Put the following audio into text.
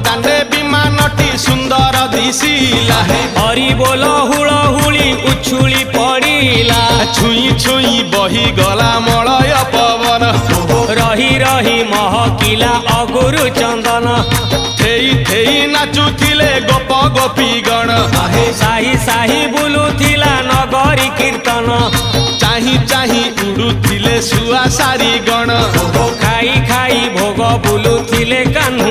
दांडे विमानटी सुंदर दिशिला हरि बोल हुलहुली उछुली पड़िला छुई छुई बही गला मलय पवन रही रही महकिला अगुरु चंदन थेई थेई नाचुथिले गोप गोपी गण साही साही बुलुथिला नगरी कीर्तन चाही चाही उड़ुथिले सुआ सारी गण खाई खाई भोग बुलुथिले कान्हा